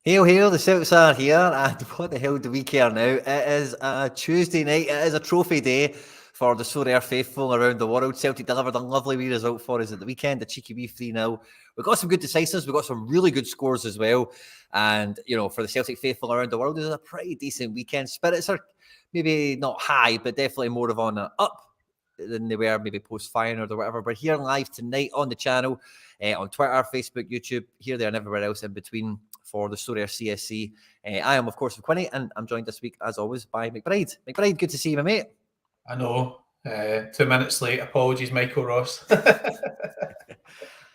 Hail, hail, the Celtics are here, and what the hell do we care now? It is a Tuesday night, it is a trophy day for the Sorare faithful around the world. Celtic delivered a lovely wee result for us at the weekend, a cheeky wee 3-0. We've got some good decisives, we've got some really good scores as well, and, you know, for the Celtic faithful around the world, it was a pretty decent weekend. Spirits are maybe not high, but definitely more of on an up than they were maybe post-Feyenoord or whatever. We're here live tonight on the channel, on Twitter, Facebook, YouTube, here, there, and everywhere else in between for the Sorare CSC. I am, of course, with Quinny, and I'm joined this week, as always, by McBride. McBride, good to see you, my mate. I know. 2 minutes late. Apologies, Michael Ross.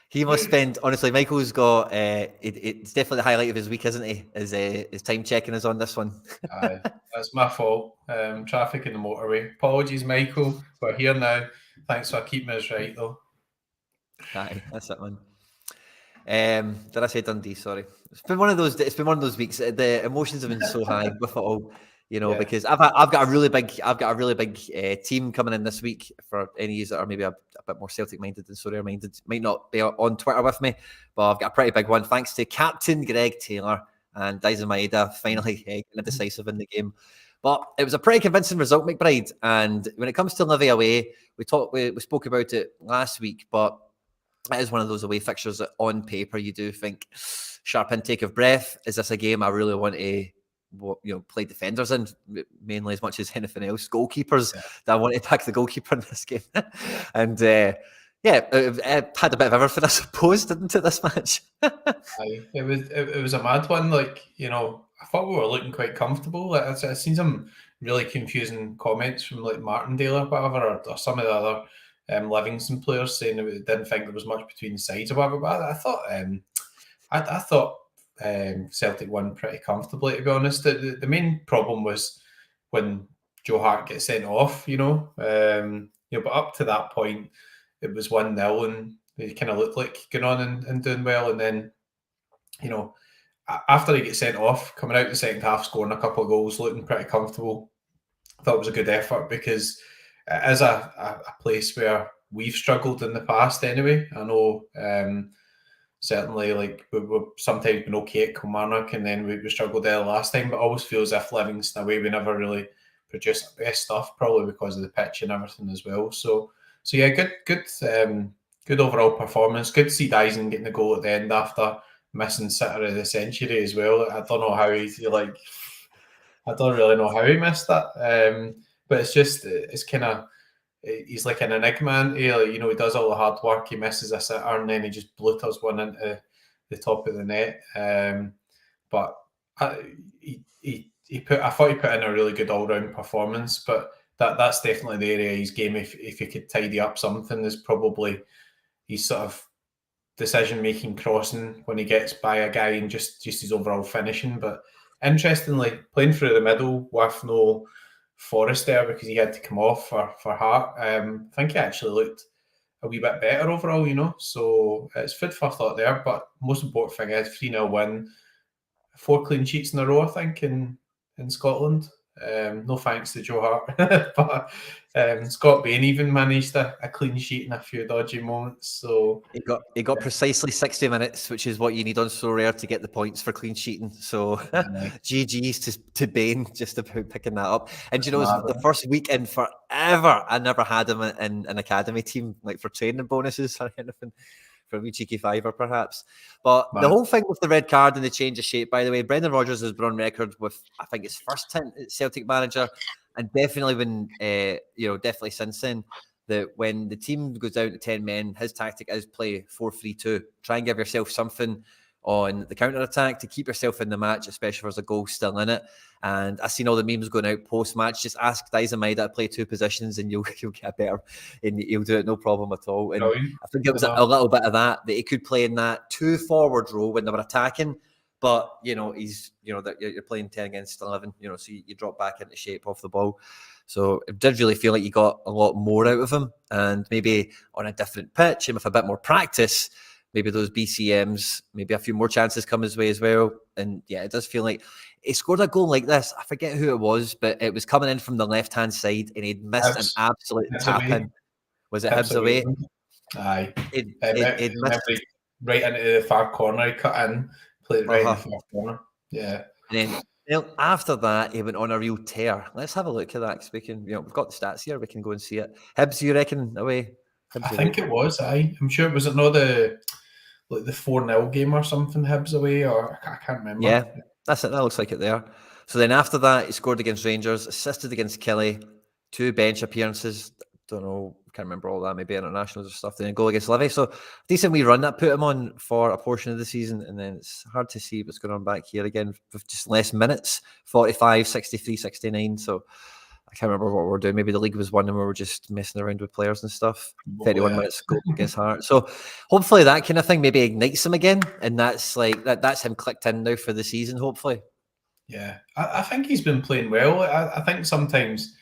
He must spend, honestly, Michael's got, it's definitely the highlight of his week, isn't he? His time checking is on this one. Aye, that's my fault. Traffic in the motorway. Apologies, Michael. We're here now. Thanks for keeping us right, though. Aye, that's it, man. Did I say Dundee? Sorry. It's been one of those weeks. The emotions have been so high with it all, you know, because I've got a really big team coming in this week. For any of you that are maybe a bit more Celtic minded than Sorare minded, might not be on Twitter with me, but I've got a pretty big one. Thanks to Captain Greg Taylor and Daizen Maeda finally getting a decisive in the game. But it was a pretty convincing result, McBride. And when it comes to Livy away, we spoke about it last week, but it is one of those away fixtures that on paper you do think sharp intake of breath. Is this a game I really want to play defenders in, mainly as much as anything else? Goalkeepers, that I want to pick the goalkeeper in this game. And it had a bit of everything, I suppose, didn't it, this match? It was a mad one. Like, you know, I thought we were looking quite comfortable. I've seen some really confusing comments from like Martindale or whatever, or some of the other Livingston players saying they didn't think there was much between the sides or whatever. But I thought Celtic won pretty comfortably, to be honest. The main problem was when Joe Hart gets sent off, but up to that point it was 1-0 and they kind of looked like going on and doing well, and then, you know, after he gets sent off, coming out the second half, scoring a couple of goals, looking pretty comfortable, I thought it was a good effort, because it is a place where we've struggled in the past anyway. I know certainly, like, we've sometimes been okay at Kilmarnock, and then we struggled there last time, but it always feels as if Livingston away we never really produced the best stuff, probably because of the pitch and everything as well. So yeah, good overall performance. Good to see Daizen getting the goal at the end after missing sitter of the century as well. I don't know how I don't really know how he missed that. But it's kind of, he's like an enigma. You know, he does all the hard work, he misses a sitter, and then he just blooters one into the top of the net. But I thought he put in a really good all-round performance, but that's definitely the area of his game. If he could tidy up something, is probably his sort of decision-making, crossing when he gets by a guy, and just his overall finishing. But interestingly, playing through the middle with no Forrest there because he had to come off for Hart, I think he actually looked a wee bit better overall, you know. So it's food for thought there. But most important thing is 3-0 win, 4 clean sheets in a row, I think, in Scotland. No thanks to Joe Hart, but Scott Bain even managed a clean sheet in a few dodgy moments. So he got precisely 60 minutes, which is what you need on Sorare to get the points for clean sheeting. So GG's to Bain just about picking that up. And you know, it was the first week in forever I never had him in an academy team, like for training bonuses or anything. For a wee cheeky fiver, perhaps. But the whole thing with the red card and the change of shape, by the way, Brendan Rodgers has been on record with, I think, his first stint at Celtic manager, and definitely when, definitely since then, that when the team goes down to 10 men, his tactic is play 4-3-2. Try and give yourself something on the counter-attack to keep yourself in the match, especially if there's a goal still in it. And I've seen all the memes going out post-match. Just ask Daizen Maeda to play 2 positions and you'll get better, and he'll do it no problem at all. And I think it was a little bit of that he could play in that 2 forward role when they were attacking. But, you know, that you're playing 10 against 11, you know, so you drop back into shape off the ball. So it did really feel like you got a lot more out of him, and maybe on a different pitch and with a bit more practice, maybe those BCMs, maybe a few more chances come his way as well. And yeah, it does feel like he scored a goal like this. I forget who it was, but it was coming in from the left-hand side and he'd missed an absolute tap-in. Was it Hibs away? Aye. It missed right into the far corner. He cut in, played it right in the far corner. Yeah. And then after that, he went on a real tear. Let's have a look at that. Speaking, we've got the stats here. We can go and see it. Hibs, you reckon away? I think it was. I'm sure. Was it not the 4-0 game or something? Hibs away, or I can't remember. Yeah, that's it. That looks like it there. So then after that, he scored against Rangers, assisted against Kelly, 2 bench appearances. Don't know, can't remember all that. Maybe internationals or stuff. Then a goal against Livy. So decent wee run that put him on for a portion of the season. And then it's hard to see what's going on back here again with just less minutes, 45, 63, 69. So I can't remember what we were doing. Maybe the league was one and we were just messing around with players and stuff. 31 minutes goal against Hearts. So hopefully that kind of thing maybe ignites him again. And that's like that's him clicked in now for the season, hopefully. Yeah. I think he's been playing well. I think sometimes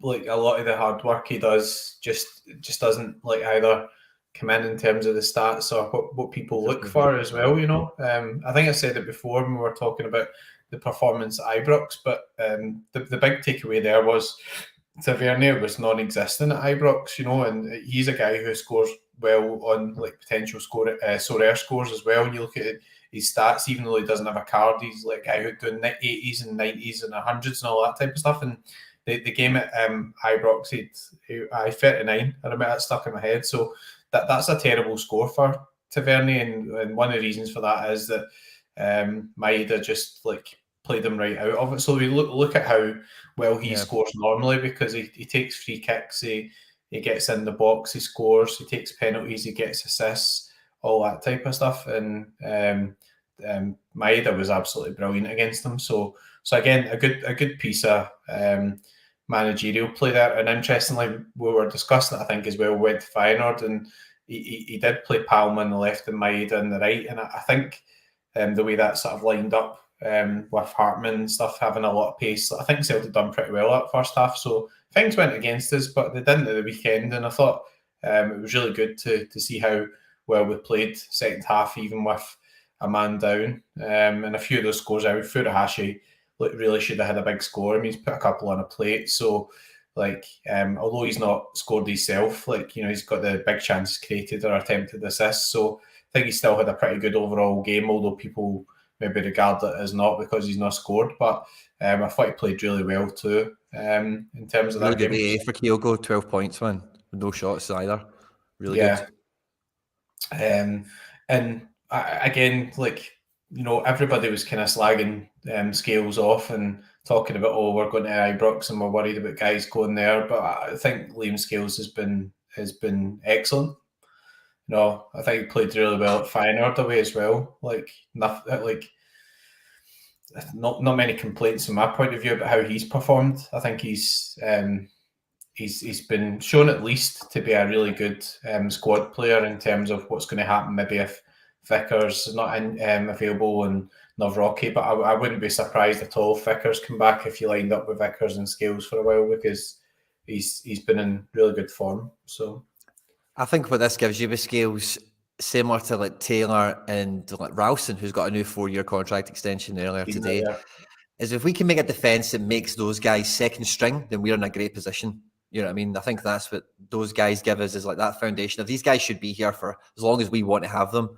like a lot of the hard work he does just doesn't like either come in terms of the stats or what people look for as well, I think I said it before when we were talking about the performance at Ibrox, but the big takeaway there was Tavernier was non-existent at Ibrox, and he's a guy who scores well on like potential Sorare scores as well. And you look at his stats, even though he doesn't have a card, he's like a guy who's doing 80s and 90s and 100s and all that type of stuff. And the game at Ibrox, he 39. I remember that stuck in my head. So that's a terrible score for Tavernier, and one of the reasons for that is that Maeda just like played him right out of it. So we look at how well he scores normally, because he takes free kicks, he gets in the box, he scores, he takes penalties, he gets assists, all that type of stuff. And Maeda was absolutely brilliant against him. So again, a good piece of managerial play there. And interestingly, we were discussing it, I think, as well with Feyenoord, and he did play Palma on the left and Maeda on the right. And I think the way that sort of lined up with Hartman and stuff, having a lot of pace, I think Celtic done pretty well that first half. So things went against us, but they didn't at the weekend. And I thought it was really good to see how well we played second half, even with a man down. And a few of those scores out. Furuhashi really should have had a big score. I mean, he's put a couple on a plate. So, although he's not scored himself, he's got the big chances created or attempted assists. So I think he still had a pretty good overall game, although people maybe regard it as not because he's not scored. But I thought he played really well too in terms of really that game. Really good for Kyogo, 12 points, man. With no shots either. Really good. And again, everybody was kind of slagging Scales off and talking about, we're going to Ibrox and we're worried about guys going there. But I think Liam Scales has been excellent. I think he played really well at Feyenoord away as well. Not many complaints from my point of view about how he's performed. I think he's been shown at least to be a really good squad player in terms of what's going to happen maybe if Vickers is not available and Navrocki, but I wouldn't be surprised at all if Vickers come back if you lined up with Vickers and Scales for a while, because he's been in really good form. So I think what this gives you with Scales, similar to like Taylor and like Ralston, who's got a new 4-year contract extension earlier today, is if we can make a defence that makes those guys second string, then we're in a great position. You know what I mean? I think that's what those guys give us, is like that foundation of these guys should be here for as long as we want to have them.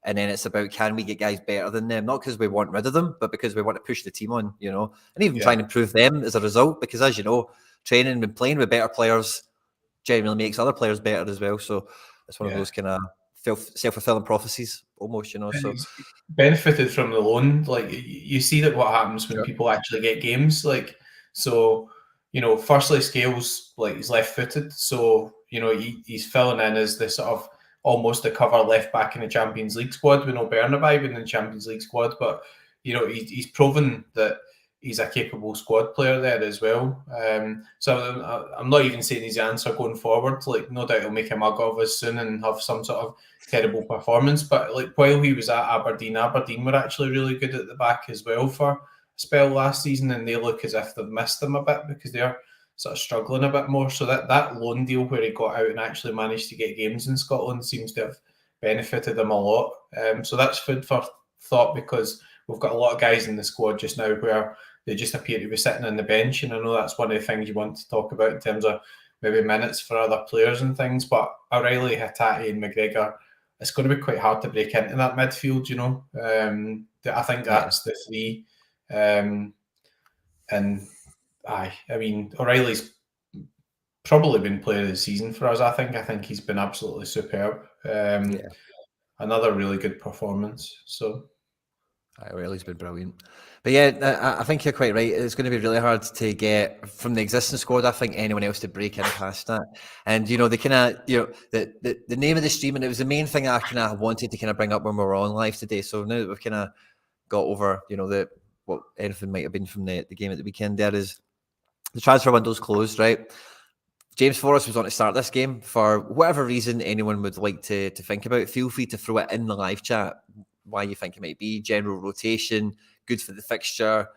And then it's about, can we get guys better than them? Not because we want rid of them, but because we want to push the team on, and even try and improve them as a result. Because as you know, training and playing with better players generally makes other players better as well. So it's one of those kind of self-fulfilling prophecies almost, So he's benefited from the loan. You see that what happens when people actually get games. Firstly, Scales, he's left-footed. So, he's filling in as the sort of almost a cover left back in the Champions League squad. We know Bernabei in the Champions League squad, but he's proven that he's a capable squad player there as well. So I'm not even saying he's the answer going forward. No doubt he'll make a mug of us soon and have some sort of terrible performance. But while he was at Aberdeen were actually really good at the back as well for a spell last season, and they look as if they've missed him a bit because they're sort of struggling a bit more. So that loan deal where he got out and actually managed to get games in Scotland seems to have benefited him a lot. So that's food for thought, because we've got a lot of guys in the squad just now where they just appear to be sitting on the bench. And I know that's one of the things you want to talk about in terms of maybe minutes for other players and things. But O'Reilly, Hatate and McGregor, it's going to be quite hard to break into that midfield, I think that's the three. And I mean, O'Reilly's probably been player of the season for us. I think he's been absolutely superb. Another really good performance. So O'Reilly's been brilliant. But yeah, I think you're quite right. It's going to be really hard to get from the existing squad. I think anyone else to break in past that. And they kind of, the name of the stream, and it was the main thing I kind of wanted to kind of bring up when we were on live today. So now that we've kind of got over, what anything might have been from the game at the weekend, there is the transfer window's closed, right? James Forrest was on to start this game for whatever reason anyone would like to think about. Feel free to throw it in the live chat. Why you think it might be, general rotation, good for the fixture,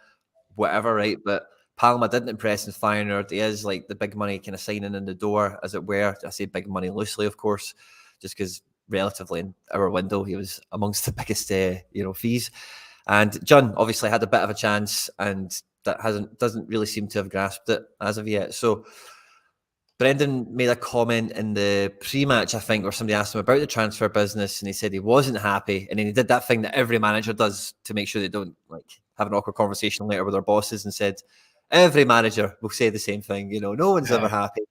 whatever, right? But Palma didn't impress in Feyenoord. He is like the big money kind of signing in the door, as it were. I say big money loosely, of course, just because relatively in our window, he was amongst the biggest, fees. And John obviously had a bit of a chance, and that doesn't really seem to have grasped it as of yet. So Brendan made a comment in the pre-match, I think, where somebody asked him about the transfer business, and he said he wasn't happy. And then he did that thing that every manager does to make sure they don't have an awkward conversation later with their bosses, and said, every manager will say the same thing. No one's ever happy.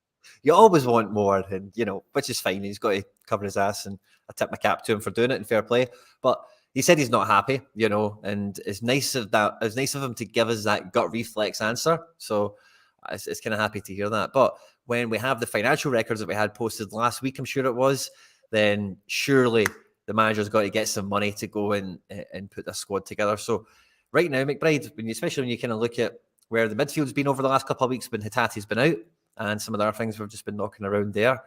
You always want more, and which is fine. He's got to cover his ass, and I tip my cap to him for doing it in fair play. But he said he's not happy, and it's nice of him to give us that gut reflex answer. So it's kind of happy to hear that. But when we have the financial records that we had posted last week, I'm sure it was, then surely the manager's got to get some money to go and put this squad together. So right now, McBride, especially when you kind of look at where the midfield's been over the last couple of weeks, when Hitate's been out and some of the other things we've just been knocking around there,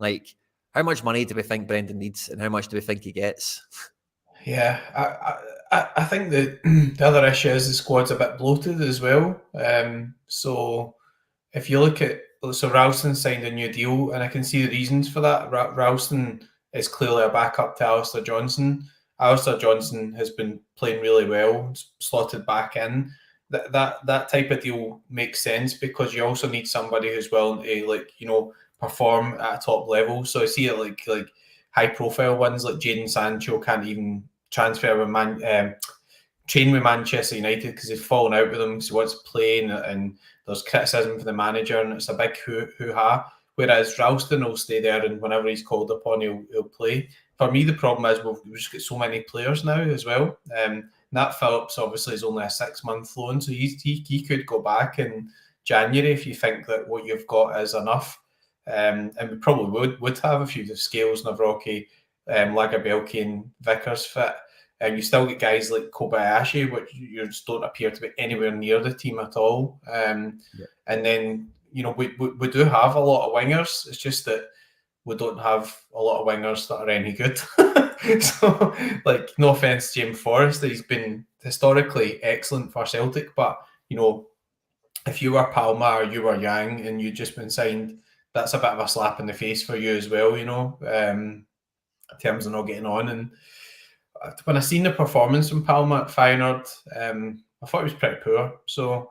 like how much money do we think Brendan needs and how much do we think he gets? Yeah, I think the other issue is the squad's a bit bloated as well. So if you look at, Ralston signed a new deal, and I can see the reasons for that. Ralston is clearly a backup to Alistair Johnson. Alistair Johnson has been playing really well, slotted back in. That type of deal makes sense because you also need somebody who's willing to perform at a top level. So I see it like high profile ones like Jadon Sancho can't even transfer with train with Manchester United because he's fallen out with them because he wants to play, and there's criticism for the manager, and it's a big hoo-ha. Whereas Ralston will stay there, and whenever he's called upon, he'll play. For me, the problem is we've just got so many players now as well. Nat Phillips obviously is only a 6-month loan, so he could go back in January if you think that what you've got is enough. And we probably would have if you have Scales, Navrocki, Lagerbielke and Vickers fit. And you still get guys like Kobayashi, which you just don't appear to be anywhere near the team at all. And then, we do have a lot of wingers. It's just that we don't have a lot of wingers that are any good. So, no offence to James Forrest, he's been historically excellent for Celtic. But, if you were Palma or you were Yang and you'd just been signed, that's a bit of a slap in the face for you as well, in terms of not getting on. And when I seen the performance from Palma at Feyenoord, I thought it was pretty poor. So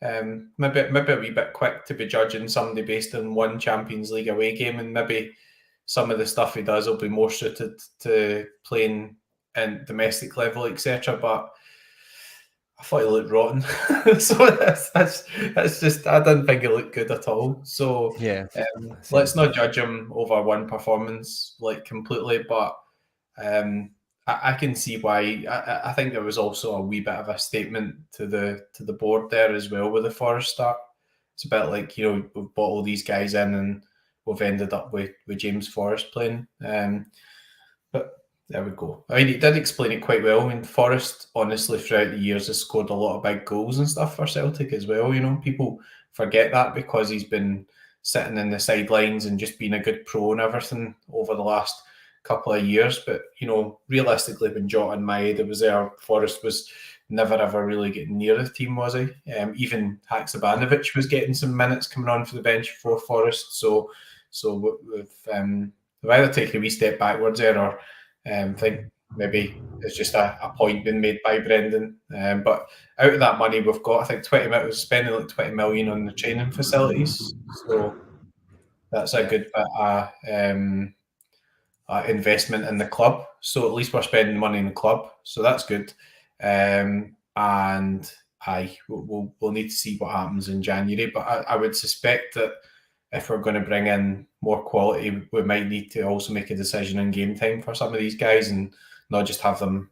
maybe a wee bit quick to be judging somebody based on one Champions League away game, and maybe some of the stuff he does will be more suited to playing in domestic level, etc. But I thought he looked rotten. So that's just, I didn't think he looked good at all. So let's not judge him over one performance completely, but I can see why. I think there was also a wee bit of a statement to the board there as well with the Forest start. It's a bit like, we've brought all these guys in and we've ended up with James Forrest playing. But there we go. I mean, he did explain it quite well. I mean, Forrest, honestly, throughout the years has scored a lot of big goals and stuff for Celtic as well. People forget that because he's been sitting in the sidelines and just being a good pro and everything over the last couple of years. But, realistically, when Jota and Maeda was there, Forrest was never ever really getting near the team, was he? Even Haksabanovic was getting some minutes coming on for the bench for Forrest. So we've either taken a wee step backwards there, or think maybe it's just a point being made by Brendan. But out of that money we've got, I think 20 million, was spending like 20 million on the training facilities. So that's a good bit of investment in the club. So at least we're spending money in the club. So that's good. and we'll need to see what happens in January. But I would suspect that if we're going to bring in more quality, we might need to also make a decision in game time for some of these guys and not just have them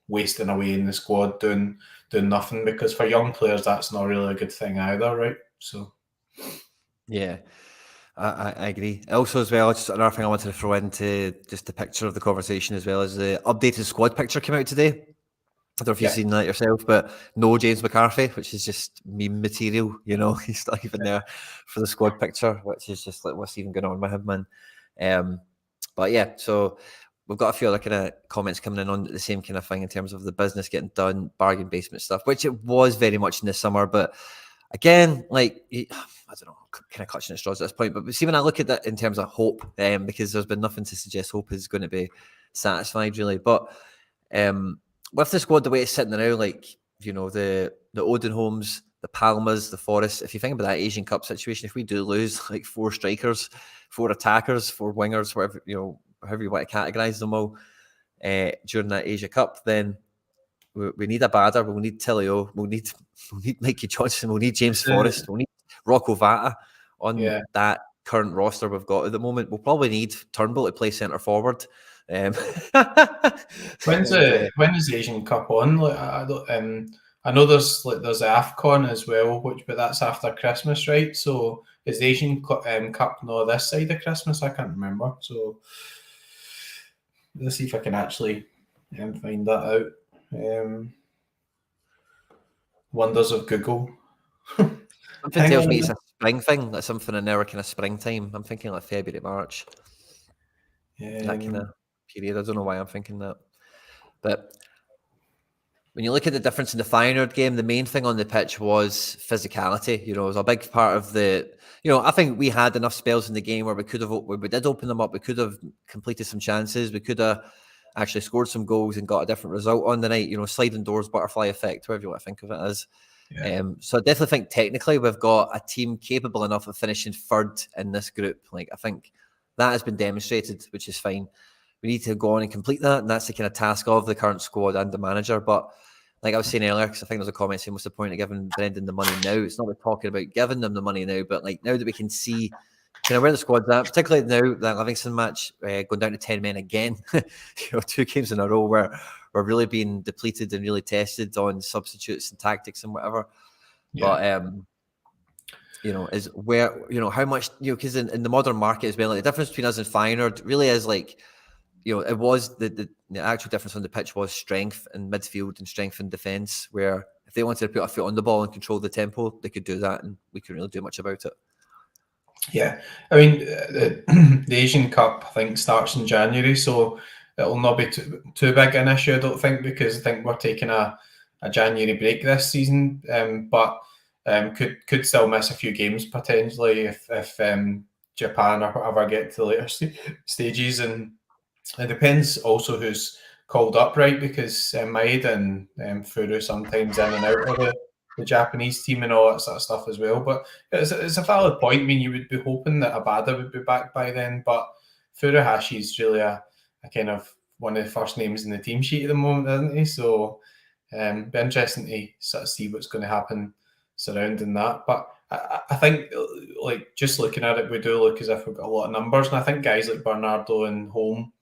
wasting away in the squad doing nothing, because for young players that's not really a good thing either, right? So yeah, I agree. Also, as well, just another thing I wanted to throw into just the picture of the conversation, as well as the updated squad picture came out today. I don't know if you've seen that yourself, but no James McCarthy, which is just meme material. He's not even there for the squad picture, which is just like, what's even going on with him, man? But yeah, so we've got a few other kind of comments coming in on the same kind of thing in terms of the business getting done, bargain basement stuff, which it was very much in the summer. But again, like, I don't know, kind of clutching at straws at this point. But see, when I look at that in terms of hope, because there's been nothing to suggest hope is going to be satisfied, really. But with the squad the way it's sitting now, like, the Odenholms, the Palmas, the Forest, if you think about that Asian Cup situation, if we do lose like 4 strikers, 4 attackers, 4 wingers, whatever, however you want to categorise them all, during that Asia Cup, then we need a Bader, we'll need Tillio, we'll need Mikey Johnson, we'll need James Forrest, we'll need Rocco Vata on that current roster we've got at the moment. We'll probably need Turnbull to play centre forward. When's the Asian Cup on? Like, I know there's the AFCON as well, but that's after Christmas, right? So is the Asian Cup not this side of Christmas? I can't remember. So let's see if I can actually find that out. Wonders of Google. Something tells me it's a spring thing, like something in our kind of springtime. I'm thinking like February, March. That kind of period. I don't know why I'm thinking that. But when you look at the difference in the Feyenoord game, the main thing on the pitch was physicality. It was a big part of the. I think we had enough spells in the game where we did open them up. We could have completed some chances. We could have actually scored some goals and got a different result on the night. Sliding doors, butterfly effect, whatever you want to think of it as. Yeah. So I definitely think technically we've got a team capable enough of finishing third in this group. Like, I think that has been demonstrated, which is fine. We need to go on and complete that, and that's the kind of task of the current squad and the manager. But like I was saying earlier, because I think there's a comment saying, what's the point of giving Brendan the money now? It's not about talking about giving them the money now, but like now that we can see kind of where the squad's at, particularly now that Livingston match going down to 10 men again, 2 games in a row where we're really being depleted and really tested on substitutes and tactics and whatever. Yeah. But is where how much because in the modern market as well, like the difference between us and Feyenoord really is like it was the actual difference on the pitch was strength in midfield and strength in defence, where if they wanted to put a foot on the ball and control the tempo, they could do that, and we couldn't really do much about it. Yeah, I mean, the Asian Cup, I think, starts in January, so it'll not be too big an issue, I don't think, because I think we're taking a January break this season, but could still miss a few games potentially if Japan or whatever get to the later stages, and it depends also who's called up, right? Because Maeda and Furu sometimes in and out of the Japanese team and all that sort of stuff as well. But it's a valid point. I mean, you would be hoping that Abada would be back by then, but Furuhashi is really a kind of one of the first names in the team sheet at the moment, isn't he? So be interesting to sort of see what's going to happen surrounding that. But I think, like, just looking at it, we do look as if we've got a lot of numbers, and I think guys like Bernardo and Holm,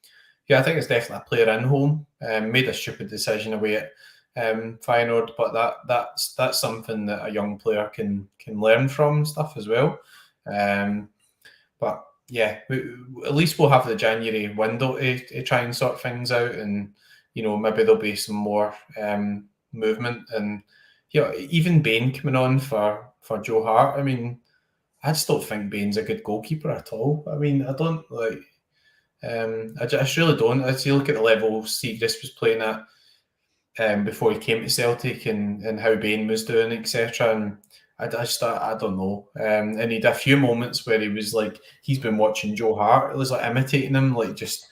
I think it's definitely a player in Holm. Made a stupid decision away at Feyenoord, but that's something that a young player can learn from and stuff as well. But yeah, at least we'll have the January window to try and sort things out, and maybe there'll be some more movement, and even Bain coming on for Joe Hart. I mean, I just don't think Bain's a good goalkeeper at all. I mean, I don't like. I just really don't. As you look at the level Siegrist was playing at before he came to Celtic, and how Bain was doing, etc. And I don't know. And he had a few moments where he was like, he's been watching Joe Hart. It was like imitating him, like just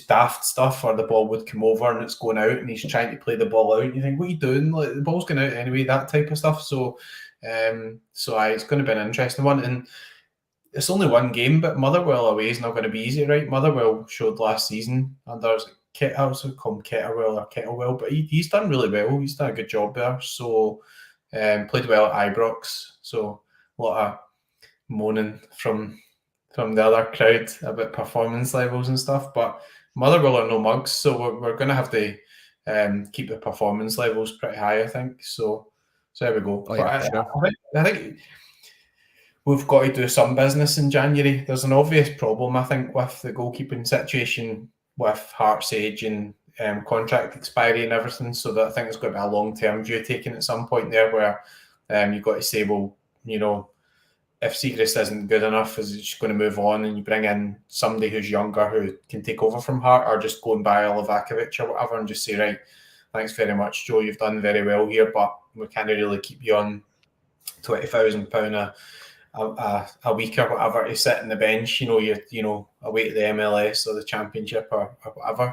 daft stuff, or the ball would come over and it's going out, and he's trying to play the ball out. And you think, what are you doing? Like, the ball's going out anyway. That type of stuff. So, it's going to be an interesting one. And it's only one game, but Motherwell away is not going to be easy, right? Motherwell showed last season under I also call him Kettlewell, but he's done really well. He's done a good job there. So played well at Ibrox. So a lot of moaning from the other crowd about performance levels and stuff. But Motherwell are no mugs, so we're going to have to keep the performance levels pretty high, I think. So there we go. Oh, yeah, sure. I think we've got to do some business in January. There's an obvious problem, I think, with the goalkeeping situation with Hearts' age and contract expiry and everything. So that I think it's going to be a long-term view taken at some point there where you've got to say, well, if Siegrist isn't good enough, is he just going to move on and you bring in somebody who's younger who can take over from Hart, or just go and buy a Livakovic or whatever and just say, right, thanks very much, Joe, you've done very well here, but we can't really keep you on £20,000 a week or whatever to sit on the bench, away to the MLS or the Championship or whatever.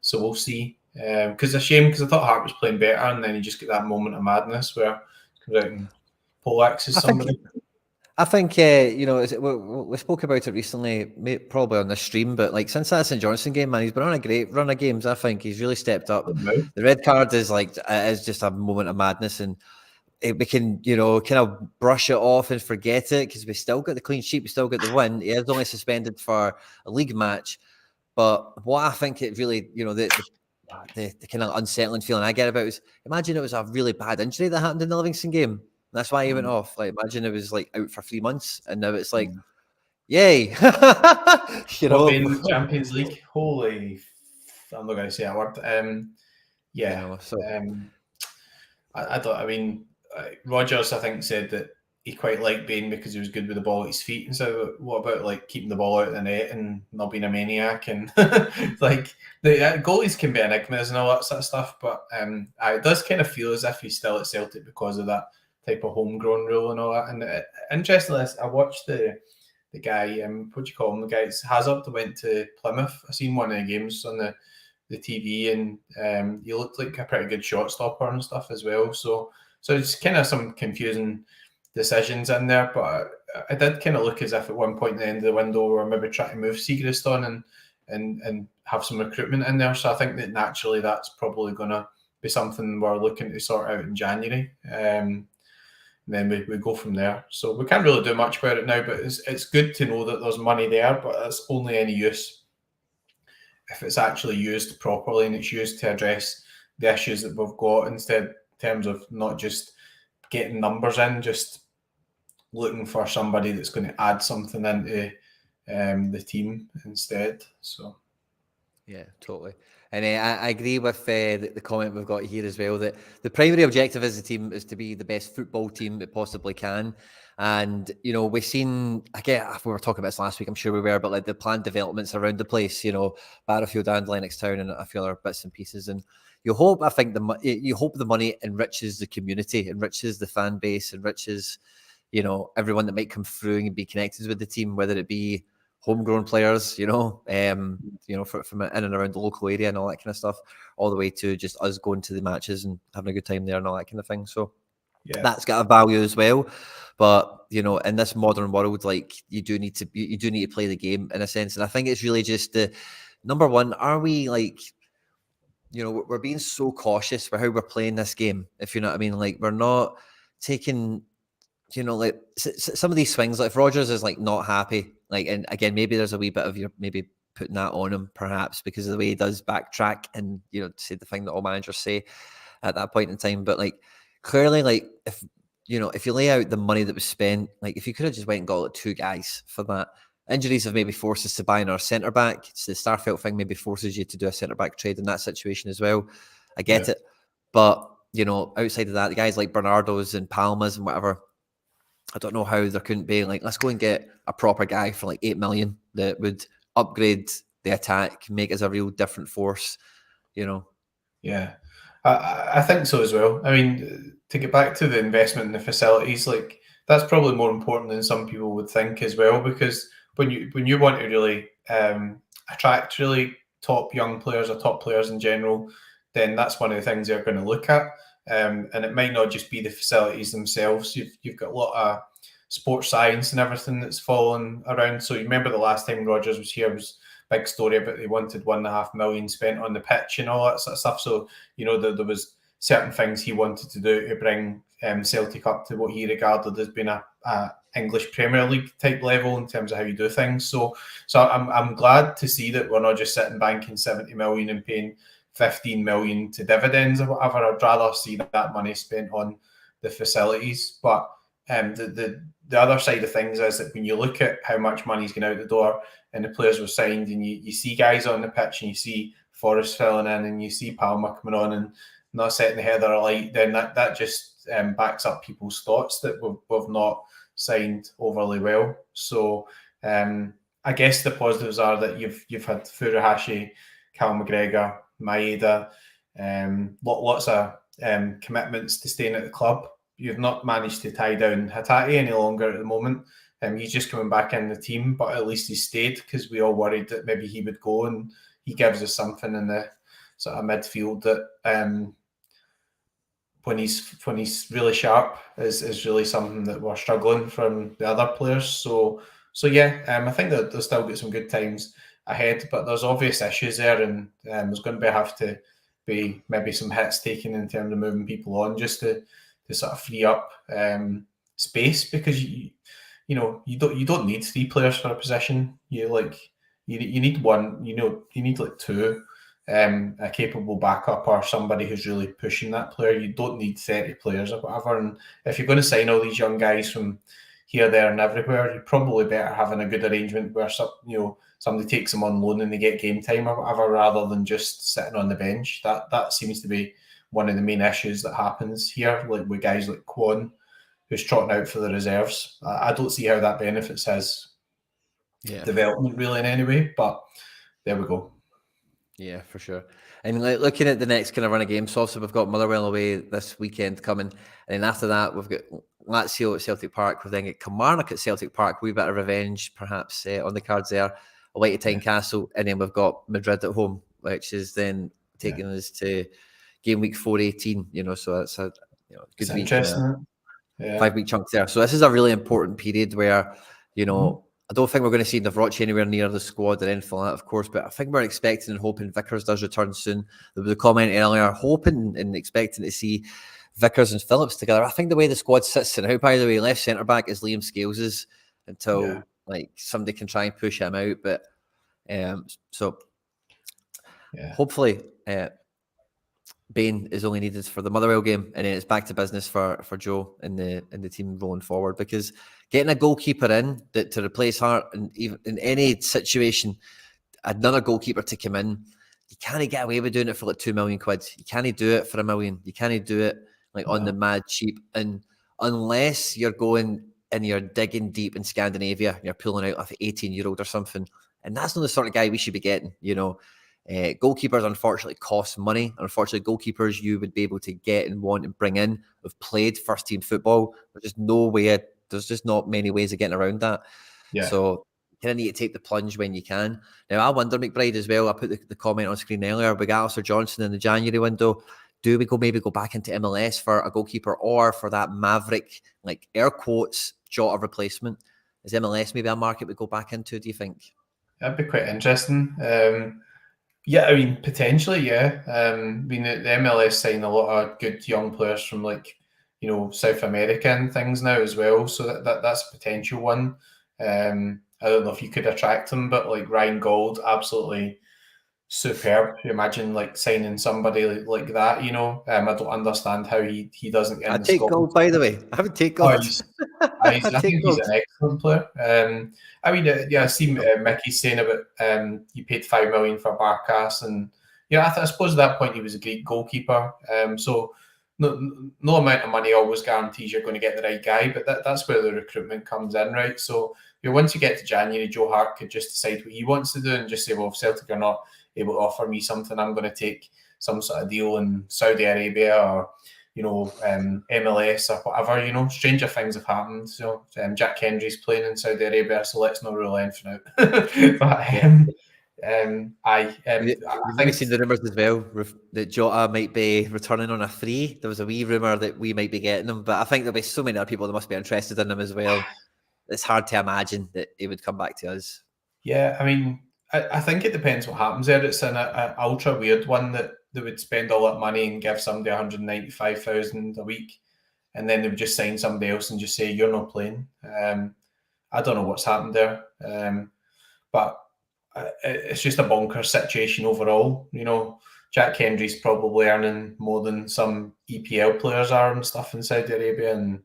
So we'll see. Because it's a shame, because I thought Hart was playing better, and then you just get that moment of madness where he comes out and poleaxes somebody. I think we spoke about it recently, probably on the stream, but like since that St Johnstone game, man, he's been on a great run of games. I think he's really stepped up. The red card is just a moment of madness, and we can kind of brush it off and forget it because we still got the clean sheet, we still got the win. He is only suspended for a league match, but what I think it really, the kind of unsettling feeling I get about it is, imagine it was a really bad injury that happened in the Livingston game. That's why he went off. Like, imagine it was like out for 3 months, and now it's like, yay! Being the Champions League, holy! I'm not going to say a word. I don't. I mean, Rodgers, I think, said that he quite liked Bain because he was good with the ball at his feet. And so, what about like keeping the ball out of the net and not being a maniac? And like the goalies can be enigmas and all that sort of stuff. But it does kind of feel as if he's still at Celtic because of that type of homegrown rule and all that. And interestingly, I watched the guy, what do you call him? The guy, Hazard, went to Plymouth. I seen one of the games on the TV, and he looked like a pretty good shot stopper and stuff as well. So it's kind of some confusing decisions in there, but I did kind of look as if at one point at the end of the window we were maybe trying to move Siegrist on and have some recruitment in there. So I think that naturally that's probably going to be something we're looking to sort out in January. And then we go from there. So we can't really do much about it now, but it's good to know that there's money there, but it's only any use if it's actually used properly and it's used to address the issues that we've got, instead in terms of not just getting numbers in, just looking for somebody that's going to add something into the team instead. So yeah, totally. And I agree with the comment we've got here as well, that the primary objective as a team is to be the best football team it possibly can. And, we've seen, again, we were talking about this last week, I'm sure we were, but like the planned developments around the place, Barrowfield and Lennoxtown and a few other bits and pieces. And you hope the money enriches the community, enriches the fan base, enriches, everyone that might come through and be connected with the team, whether it be homegrown players, from in and around the local area and all that kind of stuff, all the way to just us going to the matches and having a good time there and all that kind of thing. So that's got a value as well. But in this modern world, like you do need to play the game in a sense. And I think it's really just the number one, are we like, we're being so cautious for how we're playing this game, if you know what I mean? Like we're not taking, like some of these swings, like if Rodgers is like not happy, like, and again, maybe there's a wee bit of your maybe putting that on him perhaps because of the way he does backtrack and, say the thing that all managers say at that point in time. But like clearly, like if you lay out the money that was spent, like if you could have just went and got like 2 guys for that. Injuries have maybe forced us to buy another centre back. So the Starfelt thing maybe forces you to do a centre back trade in that situation as well. I get it. But, outside of that, the guys like Bernardo's and Palmas and whatever, I don't know how there couldn't be like, let's go and get a proper guy for like 8 million that would upgrade the attack, make us a real different force, Yeah, I think so as well. I mean, to get back to the investment in the facilities, like that's probably more important than some people would think as well, because when you want to really attract really top young players or top players in general, then that's one of the things they're going to look at. And it might not just be the facilities themselves. You've got a lot of sports science and everything that's fallen around. So you remember the last time Rodgers was here was big story about they wanted £1.5 million spent on the pitch and all that sort of stuff. So, there was certain things he wanted to do to bring Celtic up to what he regarded as being a English Premier League type level in terms of how you do things. So I'm glad to see that we're not just sitting banking 70 million and paying 15 million to dividends or whatever. I'd rather see that money spent on the facilities. But the other side of things is that when you look at how much money's going out the door and the players were signed, and you see guys on the pitch and you see Forrest filling in and you see Palmer coming on and not setting the header alight, then that just backs up people's thoughts that we've not signed overly well. So I guess the positives are that you've had Furuhashi, Cal McGregor, Maeda, lots of commitments to staying at the club. You've not managed to tie down Hatate any longer at the moment. He's just coming back in the team, but at least he stayed because we all worried that maybe he would go, and he gives us something in the sort of midfield that when he's really sharp is really something that we're struggling from the other players. So yeah, I think that there's still got some good times ahead, but there's obvious issues there, and there's going to have to be maybe some hits taken in terms of moving people on just to sort of free up space, because you don't need 3 players for a position. You need one. You need like 2. A capable backup or somebody who's really pushing that player. You don't need 30 players or whatever. And if you're going to sign all these young guys from here, there, and everywhere, you're probably better having a good arrangement where somebody takes them on loan and they get game time or whatever, rather than just sitting on the bench. That seems to be one of the main issues that happens here, like with guys like Kwon, who's trotting out for the reserves. I don't see how that benefits his development really in any way, but there we go. Yeah, for sure. And looking at the next kind of run of games, so obviously we've got Motherwell away this weekend coming, and then after that we've got Lazio at Celtic Park. We've then got Kilmarnock at Celtic Park. Wee bit of revenge perhaps on the cards there. Away to Tynecastle, and then we've got Madrid at home, which is then taking us to game week 4-18. So that's a good week. Interesting. 5-week chunk there. So this is a really important period where I don't think we're going to see Navracci anywhere near the squad or anything like that, of course, but I think we're expecting and hoping Vickers does return soon. There was a comment earlier, hoping and expecting to see Vickers and Phillips together. I think the way the squad sits now, by the way, left centre-back is Liam Scales's until somebody can try and push him out. But hopefully Bain is only needed for the Motherwell game, and then it's back to business for Joe and the team rolling forward, because getting a goalkeeper in to replace Hart, and even in any situation, another goalkeeper to come in, you can't get away with doing it for like £2 million. You can't do it for £1 million. You can't do it on the mad cheap, and unless you're going and you're digging deep in Scandinavia, and you're pulling out like an 18-year-old or something, and that's not the sort of guy we should be getting. Goalkeepers unfortunately cost money. Unfortunately, goalkeepers you would be able to get and want and bring in have played first team football. There's just not many ways of getting around that. So you kind of need to take the plunge when you can. Now I wonder, McBride, as well, I put the comment on screen earlier, we got Alistair Johnson in the January window. Do we maybe go back into MLS for a goalkeeper, or for that maverick, like air quotes, Jota replacement? Is MLS maybe a market we go back into, do you think? That'd be quite interesting. Yeah, I mean, potentially, yeah. The MLS sign a lot of good young players from South America and things now as well. So that's a potential one. I don't know if you could attract him, but Ryan Gold, absolutely superb. You imagine signing somebody like that. I don't understand how he doesn't get. I'd take Gold, by the way. I would take Gold. I think he's an excellent player. I see Mickey saying about you paid $5 million for Barkas, and I suppose at that point he was a great goalkeeper. So no amount of money always guarantees you're going to get the right guy, but that's where the recruitment comes in, right? So once you get to January, Joe Hart could just decide what he wants to do and just say, well, if Celtic are not able to offer me something, I'm going to take some sort of deal in Saudi Arabia or MLS or whatever. Stranger things have happened. So Jack Hendry's playing in Saudi Arabia, so let's not rule anything out. But I've maybe seen the rumours as well that Jota might be returning on a free. There was a wee rumour that we might be getting him, but I think there'll be so many other people that must be interested in him as well. It's hard to imagine that he would come back to us. Yeah, I mean, I think it depends what happens there. It's an ultra weird one that they would spend all that money and give somebody 195,000 a week, and then they would just sign somebody else and just say you're not playing. I don't know what's happened there, but it's just a bonkers situation overall. You know, Jack Hendry's probably earning more than some EPL players are and stuff in Saudi Arabia, and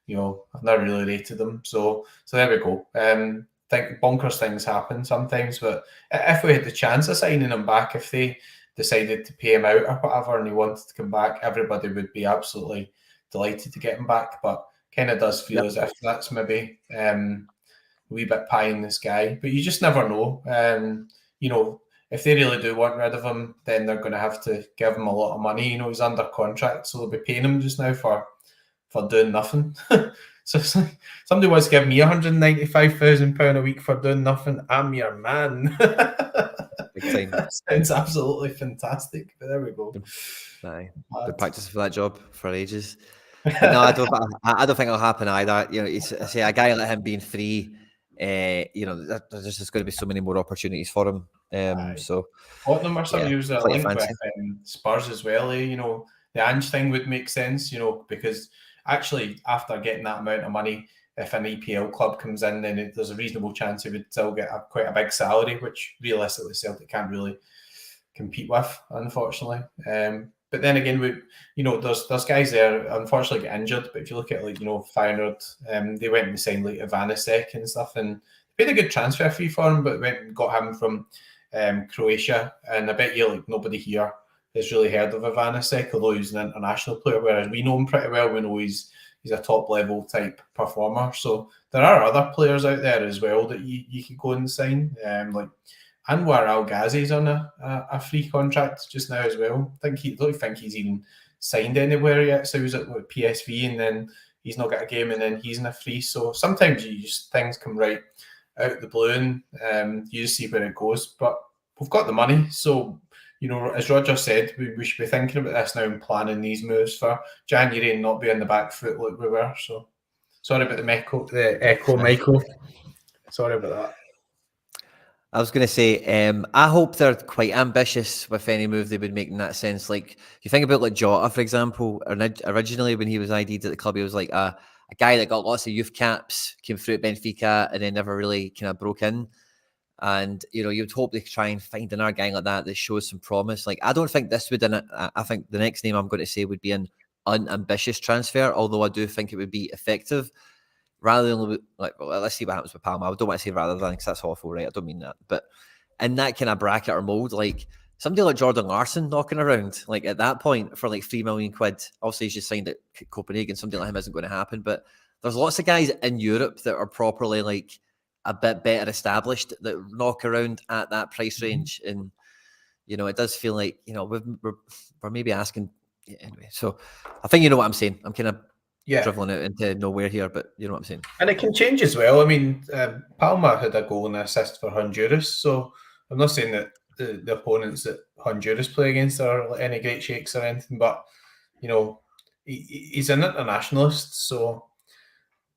you know, I've never really rated them. So there we go. Think bonkers things happen sometimes, but if we had the chance of signing him back, if they decided to pay him out or whatever and he wanted to come back, everybody would be absolutely delighted to get him back. But kind of does feel as if that's maybe a wee bit pie in the sky, but you just never know. You know, if they really do want rid of him, then they're going to have to give him a lot of money. You know, he's under contract, so they'll be paying him just now for doing nothing. So it's like, somebody wants to give me £195,000 a week for doing nothing. I'm your man. Big time. Sounds absolutely fantastic. But there we go. Aye, been practicing for that job for ages. But no, I don't think it'll happen either. You know, I say a guy like him being free, you know, there's just going to be so many more opportunities for him. So Tottenham or somebody who's a link fancy. with Spurs as well. You know, the Ange thing would make sense. You know, because actually after getting that amount of money, if an EPL club comes in, then there's a reasonable chance he would still get quite a big salary, which realistically Celtic can't really compete with, unfortunately. But then again, there's guys there unfortunately get injured. But if you look at Feyenoord, they went and signed like Ivanišek and stuff, and paid a good transfer fee for him, but went and got him from Croatia. And I bet you nobody here has really heard of Ivanišek, although he's an international player. Whereas we know him pretty well. We know he's a top level type performer. So there are other players out there as well that you could go and sign. Like Anwar Al Ghazi's on a free contract just now as well. I don't think he's even signed anywhere yet. So he was at PSV and then he's not got a game and then he's in a free. So sometimes things come right out of the blue and you just see where it goes. But we've got the money. So, you know, as Roger said, we should be thinking about this now and planning these moves for January and not be on the back foot like we were. So sorry about the echo, Michael. Sorry about that. I was going to say, I hope they're quite ambitious with any move they would make in that sense. Like, you think about like Jota, for example, originally when he was ID'd at the club, he was like a guy that got lots of youth caps, came through at Benfica, and then never really kind of broke in. And, you know, you'd hope they try and find another guy like that shows some promise. Like, I don't think this would, I think the next name I'm going to say would be an unambitious transfer, although I do think it would be effective. Rather than let's see what happens with Palma. I don't want to say rather than, because that's awful, right? I don't mean that. But in that kind of bracket or mold, like somebody like Jordan Larson knocking around, like at that point for like £3 million. Obviously, he's just signed at Copenhagen. Something like him isn't going to happen. But there's lots of guys in Europe that are properly like a bit better established that knock around at that price range. And, you know, it does feel like, you know, we're maybe asking anyway. So I think you know what I'm saying. I'm kind of dribbling out into nowhere here, but you know what I'm saying. And it can change as well. I mean, Palma had a goal and an assist for Honduras, so I'm not saying that the opponents that Honduras play against are like any great shakes or anything, but you know, he's an internationalist, so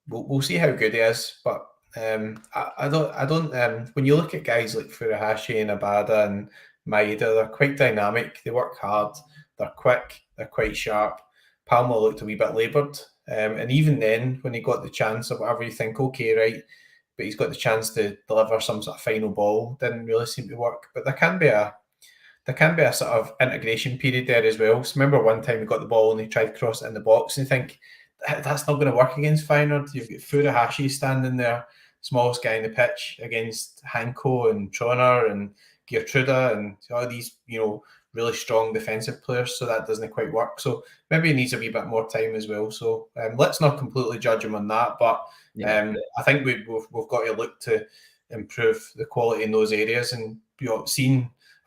we'll see how good he is. But I don't. When you look at guys like Furuhashi and Abada and Maeda, they're quite dynamic. They work hard. They're quick. They're quite sharp. Palma looked a wee bit laboured. And even then, when he got the chance or whatever, you think, okay, right, but he's got the chance to deliver some sort of final ball, didn't really seem to work. But there can be a sort of integration period there as well. So remember one time he got the ball and he tried to cross it in the box and you think, that's not going to work against Feyenoord. You've got Furuhashi standing there, smallest guy in the pitch, against Hanko and Troner and Geertruida and all these, you know, really strong defensive players, so that doesn't quite work. So maybe he needs a wee bit more time as well. So let's not completely judge him on that, but I think we've got to look to improve the quality in those areas. And you know,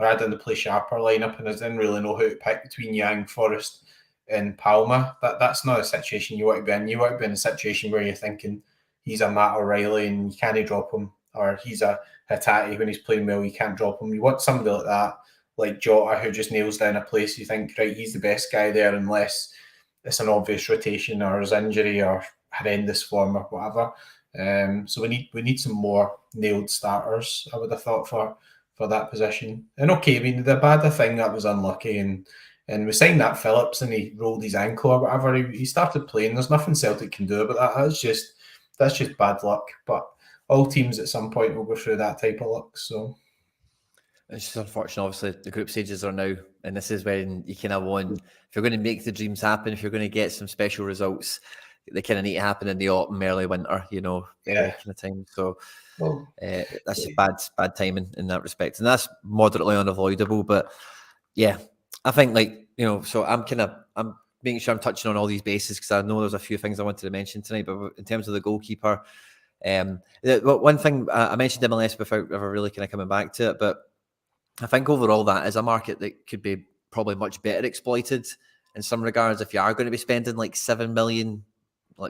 I didn't play sharper lineup, and I didn't really know who to pick between Yang, Forrest, and Palma. That's not a situation you want to be in. You want to be in a situation where you're thinking he's a Matt O'Reilly and you can't drop him, or he's a Hatate when he's playing well, you can't drop him. You want somebody like that, like Jota, who just nails down a place. You think, right, he's the best guy there, unless it's an obvious rotation or his injury or horrendous form or whatever. So we need some more nailed starters, I would have thought, for for that position. And okay, I mean, the bad thing that was unlucky, and we signed that Phillips and he rolled his ankle or whatever. He started playing. There's nothing Celtic can do about that. That's just bad luck. But all teams at some point will go through that type of luck. So it's just unfortunate. Obviously, the group stages are now, and this is when you kind of want, if you're going to make the dreams happen, if you're going to get some special results, they kind of need to happen in the autumn, early winter, kind of time. So that's just bad timing in that respect, and that's moderately unavoidable. But yeah, I think so I'm making sure I'm touching on all these bases because I know there's a few things I wanted to mention tonight. But in terms of the goalkeeper, one thing I mentioned MLS without ever really kind of coming back to it, but I think overall that is a market that could be probably much better exploited in some regards. If you are going to be spending like £7 million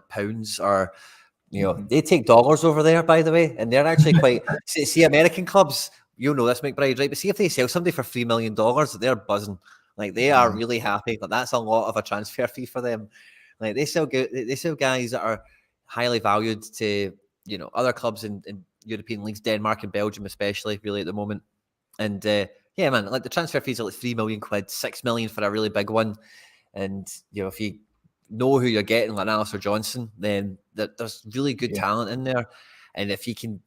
pounds, or they take dollars over there, by the way, and they're actually quite see American clubs. You know this, McBride, right? But see if they sell somebody for $3 million, they're buzzing. Like they are really happy. But that's a lot of a transfer fee for them. Like they sell guys that are highly valued to other clubs in European leagues, Denmark and Belgium especially, really at the moment. And yeah, man, like the transfer fees are like £3 million, £6 million for a really big one. And if you know who you're getting, like Alistair Johnson, then there's really good talent in there. And if you can,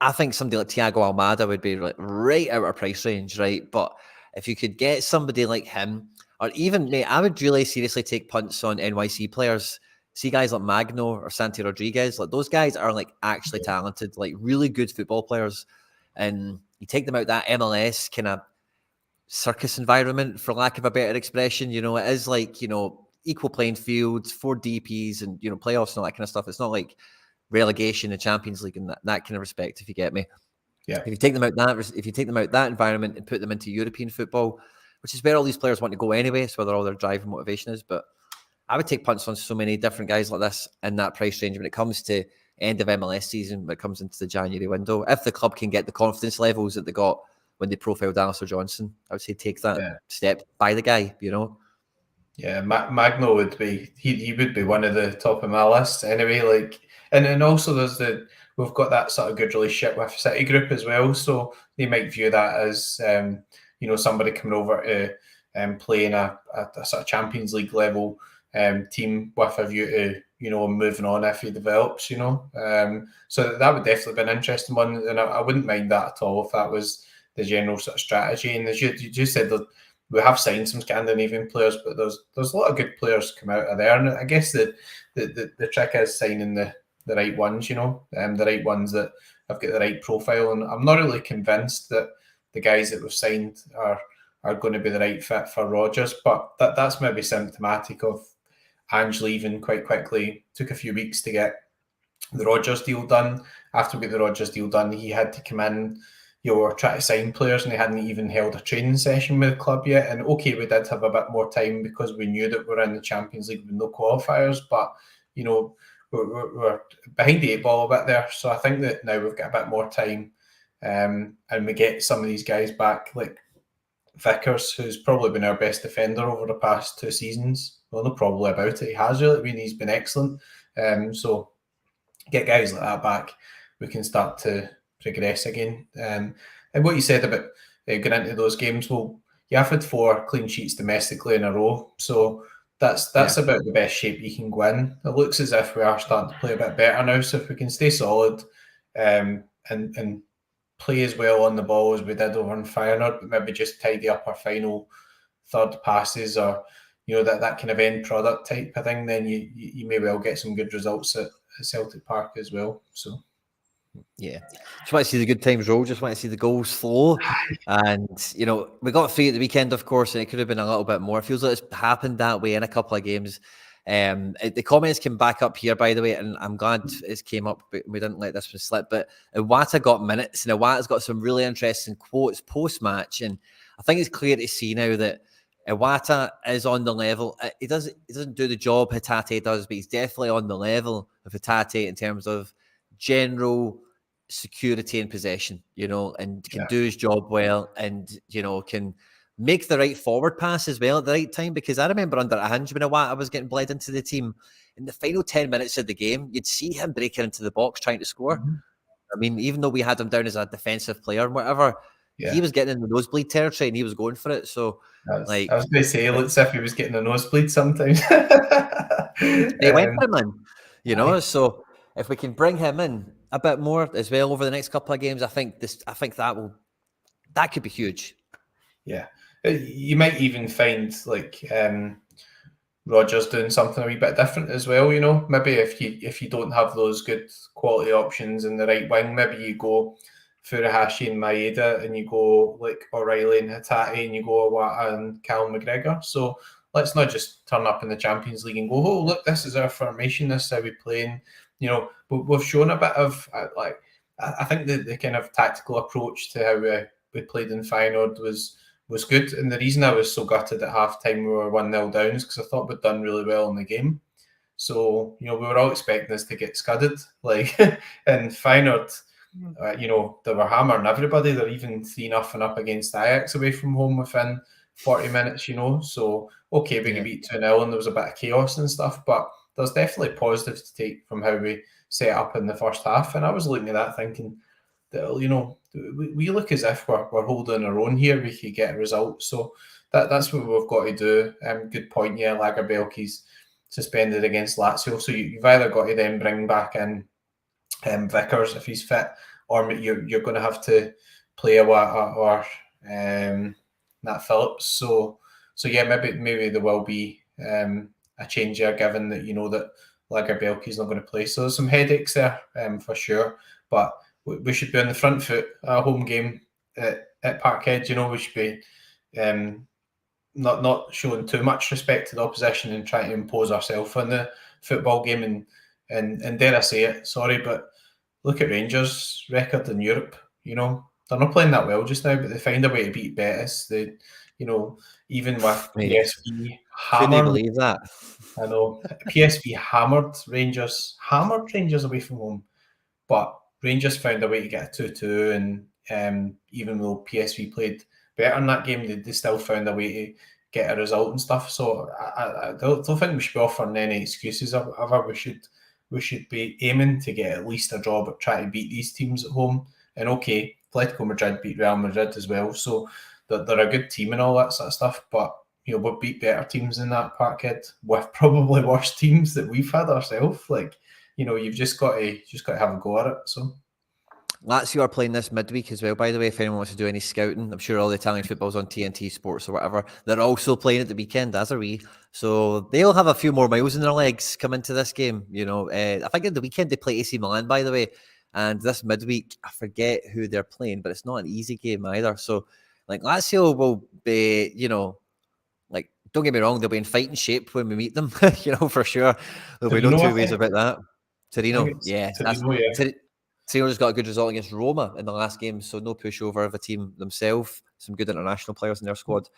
I think somebody like Thiago Almada would be like right out of price range, right? But if you could get somebody like him, or even, mate, I would really seriously take punts on NYC players. See guys like Magno or Santi Rodriguez, like those guys are like actually talented, like really good football players. And you take them out that MLS kind of circus environment, for lack of a better expression. It is like, equal playing fields, 4 DPs and, playoffs and all that kind of stuff. It's not like relegation and Champions League and that kind of respect, if you get me. Yeah. If you take them out that environment and put them into European football, which is where all these players want to go anyway, it's where all their drive and motivation is. But I would take punts on so many different guys like this in that price range when it comes to end of MLS season, when it comes into the January window. If the club can get the confidence levels that they got when they profiled Alistair Johnson, I would say take that step, buy the guy, Yeah, Magno would be he would be one of the top of my list anyway. Like, and then also we've got that sort of good relationship with City Group as well, so they might view that as somebody coming over to play in a sort of Champions League level team with a view to moving on if he develops. So that would definitely be an interesting one, and I wouldn't mind that at all if that was the general sort of strategy. And as you just said, we have signed some Scandinavian players, but there's a lot of good players come out of there. And I guess the trick is signing the right ones, the right ones that have got the right profile. And I'm not really convinced that the guys that we've signed are going to be the right fit for Rodgers, but that's maybe symptomatic of Ange leaving quite quickly. Took a few weeks to get the Rodgers deal done. After we get the Rodgers deal done, he had to come in. Were trying to sign players and they hadn't even held a training session with the club yet. And okay, we did have a bit more time because we knew that we're in the Champions League with no qualifiers, but we're behind the 8 ball a bit there. So I think that now we've got a bit more time, and we get some of these guys back, like Vickers, who's probably been our best defender over the past 2 seasons. Well, no probably about it. He has really. I mean, he's been excellent. So get guys like that back, we can start to progress again. And what you said about going into those games, well, you have had 4 clean sheets domestically in a row, so that's about the best shape you can go in. It looks as if we are starting to play a bit better now, so if we can stay solid and play as well on the ball as we did over in Feyenoord, but maybe just tidy up our final third passes, or that kind of end product type of thing, then you may well get some good results at Celtic Park as well. So yeah, just want to see the good times roll, just want to see the goals flow. And we got 3 at the weekend, of course, and it could have been a little bit more. It feels like it's happened that way in a couple of games. The comments came back up here, by the way, and I'm glad it came up, but we didn't let this one slip. But Iwata got minutes, and Iwata's got some really interesting quotes post-match, and I think it's clear to see now that Iwata is on the level. He doesn't do the job Hatate does, but he's definitely on the level of Hatate in terms of general security and possession, and can do his job well, and can make the right forward pass as well at the right time. Because I remember under Ange when I was getting bled into the team, in the final 10 minutes of the game, you'd see him breaking into the box trying to score. I mean, even though we had him down as a defensive player and whatever, he was getting in the nosebleed territory and he was going for it. So, I was going to say, it looks as if he was getting a nosebleed sometimes. They went for him in, So if we can bring him in a bit more as well over the next couple of games, I think that could be huge. Yeah, you might even find like Rodgers doing something a wee bit different as well. Maybe if you don't have those good quality options in the right wing, maybe you go Furuhashi and Maeda, and you go like O'Reilly and Hatate, and you go Iwata and Callum McGregor. So let's not just turn up in the Champions League and go, oh look, this is our formation, this is how we playing. We've shown a bit of like, I think the kind of tactical approach to how we played in Feyenoord was good. And the reason I was so gutted at half time we were 1-0 down is because I thought we'd done really well in the game. So, we were all expecting us to get scudded. Like, and Feyenoord, they were hammering everybody. They're even 3-0 up against Ajax away from home within 40 minutes, So, okay, we can beat 2-0 and there was a bit of chaos and stuff, but there's definitely positives to take from how we set up in the first half. And I was looking at that thinking that, we look as if we're holding our own here. We could get a result. So that's what we've got to do. Good point. Yeah, Lagerbielke's suspended against Lazio. So you've either got to then bring back in Vickers if he's fit, or you're going to have to play Iwata or Nat Phillips. So yeah, maybe there will be a change there, given that that Lagerbielke's not going to play. So there's some headaches there for sure. But we should be on the front foot at a home game at Parkhead. We should be not showing too much respect to the opposition and trying to impose ourselves on the football game. And dare I say it, sorry, but look at Rangers' record in Europe. They're not playing that well just now, but they find a way to beat Betis. They, even with PSV hammered. Couldn't believe that. I know PSV hammered Rangers away from home, but Rangers found a way to get a 2-2, and even though PSV played better in that game, they still found a way to get a result and stuff. So I don't think we should be offering any excuses. We should be aiming to get at least a draw, but try to beat these teams at home. And okay, Atletico Madrid beat Real Madrid as well, so they're a good team and all that sort of stuff. But we've beat better teams in that Parkhead with probably worse teams that we've had ourselves. Like, you've just got to have a go at it. So Lazio are playing this midweek as well, by the way, if anyone wants to do any scouting. I'm sure all the Italian football's on TNT Sports or whatever. They're also playing at the weekend, as are we. So they'll have a few more miles in their legs coming to this game. I think at the weekend they play AC Milan, by the way. And this midweek, I forget who they're playing, but it's not an easy game either. So, like, Lazio will be, like, don't get me wrong, they'll be in fighting shape when we meet them, for sure. There'll be no two ways about that. Torino, yeah. Torino just got a good result against Roma in the last game, so no pushover of a team themselves. Some good international players in their squad.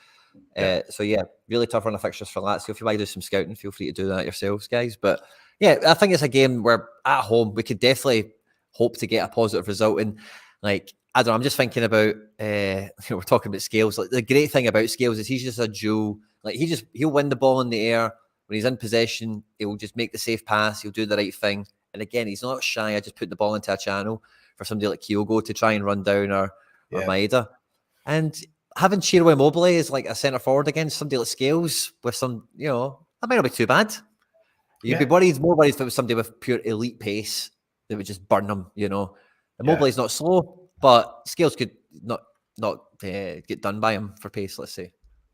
So, yeah, really tough run of fixtures for Lazio. If you want to do some scouting, feel free to do that yourselves, guys. But, yeah, I think it's a game where at home we could definitely hope to get a positive result. And, like, I don't know, I'm just thinking about, we're talking about Scales. Like, the great thing about Scales is he's just a jewel. Like, he'll win the ball in the air. When he's in possession, he'll just make the safe pass. He'll do the right thing. And again, he's not shy. I just put the ball into a channel for somebody like Kyogo to try and run down or Maeda. And having Chirwa Immobile as like a centre forward against somebody like Scales with some, that might not be too bad. You'd be more worried if it was somebody with pure elite pace that would just burn them, Immobile is not slow, but Scales could not get done by him for pace, let's say.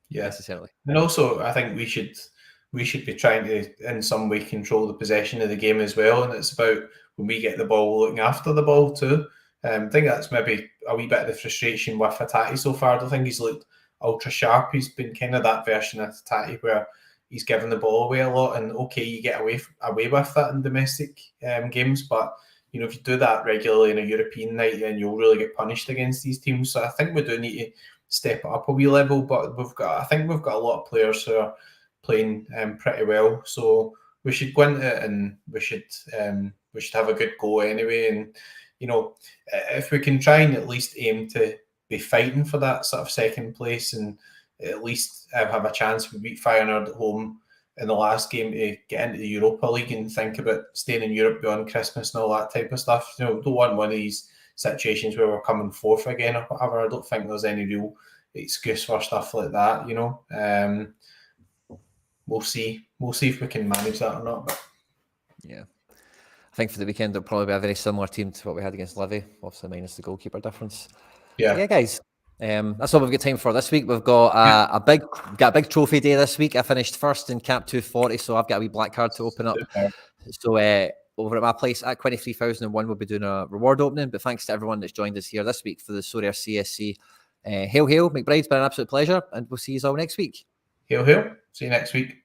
Yeah. Necessarily. And also, I think we should be trying to, in some way, control the possession of the game as well. And it's about when we get the ball, looking after the ball too. I think that's maybe a wee bit of the frustration with Hatate so far. I don't think he's looked ultra sharp. He's been kind of that version of Hatate where he's given the ball away a lot. And okay, you get away with that in domestic games, but if you do that regularly in a European night, then you'll really get punished against these teams. So I think we do need to step it up a wee level. But I think we've got a lot of players who are playing pretty well. So we should go into it and we should have a good go anyway. And if we can try and at least aim to be fighting for that sort of second place and at least have a chance to beat Feyenoord at home in the last game to get into the Europa League and think about staying in Europe beyond Christmas and all that type of stuff. Don't want one of these situations where we're coming fourth again or whatever. I don't think there's any real excuse for stuff like that, you know. We'll see if we can manage that or not. But yeah, I think for the weekend it'll probably be a very similar team to what we had against Livy, obviously minus the goalkeeper difference. Yeah, guys. That's all we've got time for this week. We've got a big trophy day this week. I finished first in Cap 240, so I've got a wee black card to open up. So over at my place at Quinny 3001, we'll be doing a reward opening. But thanks to everyone that's joined us here this week for the Sorare CSC. Hail, McBride's been an absolute pleasure, and we'll see you all next week. Hail. See you next week.